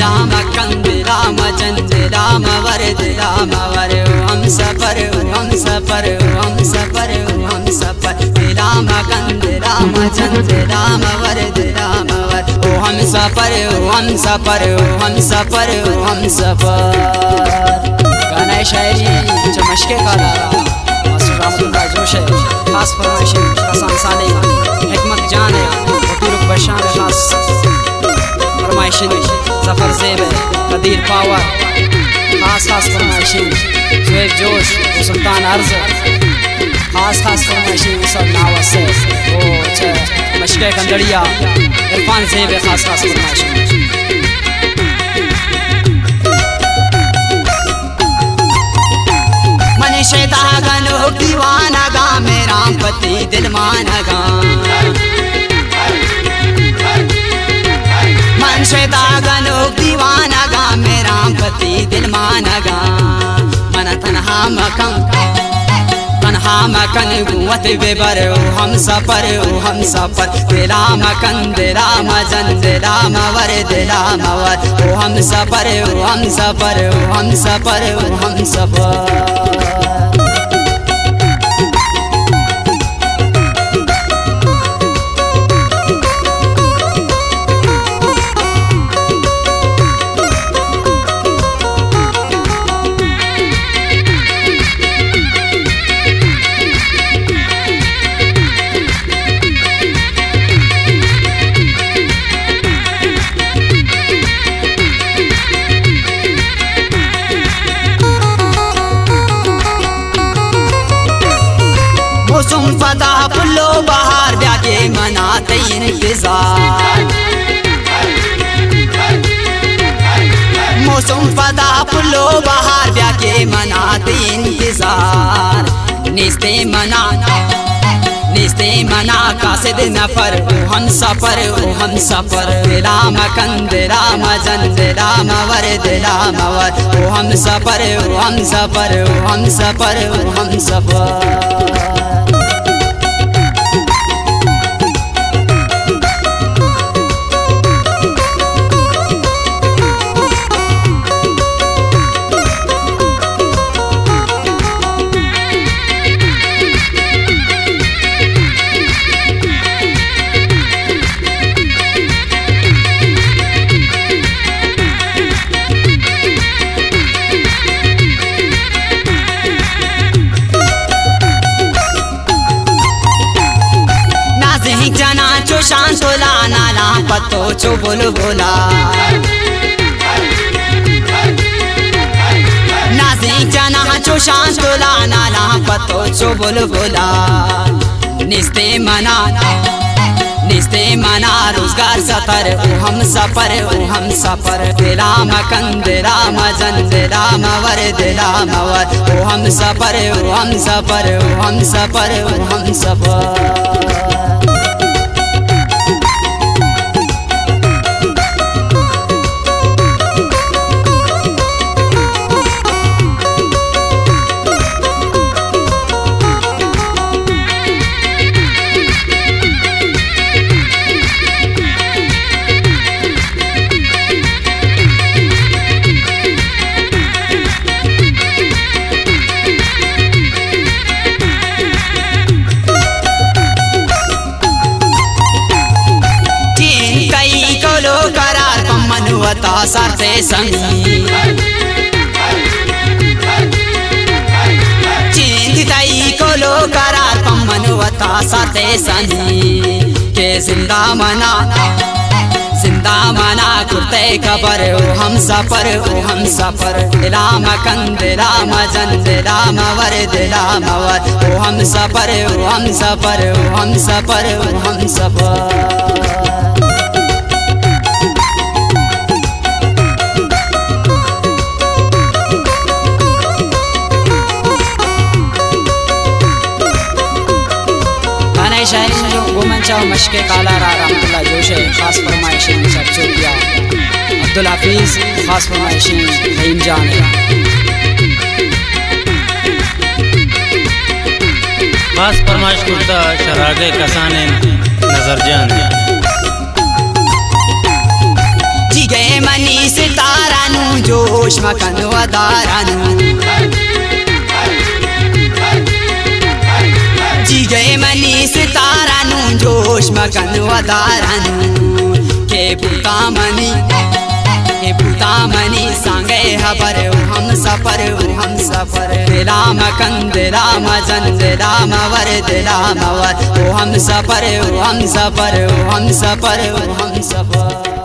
राम कंद राम चंद राम वरद राम वर हम सफर हम सफर हम सफर हम सफर राम कंद राम चंद राम वरद राम वर ओ हम सफर हम सफर हम सफर हम सफर। गाना शायरी चमशके काला मास्टर रहमतुल्लाह जोश है, खास फरमाइश हसन साले हिकमत जान है, फकीर बशार खास फरमाइश जफर ज़ेब कदीर पावर खास खास फरमाइश ज़ुहैब जोश सुल्तान अर्ज़ खास खास फरमाइश सब नाव से वो मशके कंदड़िया इरफान ज़ेब खास खास फरमाइश। मनीषेता गनो दीवाना गा मेरा पति दिल माना गा मनशेता गनो दीवाना गा मेरा पति दिल माना गा मन तन्हा मकन गुवत बेबर हम सफर राम कंद राम जंद राम वरद राम वर ओ हम सफर हम सफर हम सफर हम सफर। मौसम फदा फुल्लो बहार ब्याके मनाते इंतजार मौसम फदा फुल्लो बहार ब्याके मनाते इंतजार निस्ते मना कासिद नफर हम सफर राम कंद राम जंद राम वरद राम वर ओ हम सफर हम सफर हम सफर हम सफर। शांतोला नाला पतो चो बोल बोला नाज़ी जाना चो शांतोला नाला पतो चो बोल बोला निस्ते मना रोजगार सफर हम सफर राम कंद राम जंद राम वरद राम वर ओ हम सफर हम सफर हम सफर हम सफर। साथे संगी चिंतिताई को लो करार पमनवता साथे संगी के जिंदा मना कुर्ते खबर ओ हम सफर राम कंद राम जंद राम वरद राम वर ओ हम सफर हम सफर हम सफर हम सफर। शायरी गुमन चाव मशके काला रहमतुल्लाह जोश है, खास फरमाइशें सब चौकिया अब्दुल हाफिज खास फरमाइशें रहीम जान है। खास फरमाइश कुर्ता शरागे कसाने नजर जान जी गए मन मनीष तारानु जोश मकन वदारानु जी गए मनीष तारानु जोश मकन वदारानु के पुतामनी सांगे हबर हम सफर राम कंद राम चंद राम वरद राम वर हम सफर हम सफर हम सफर हम सफर।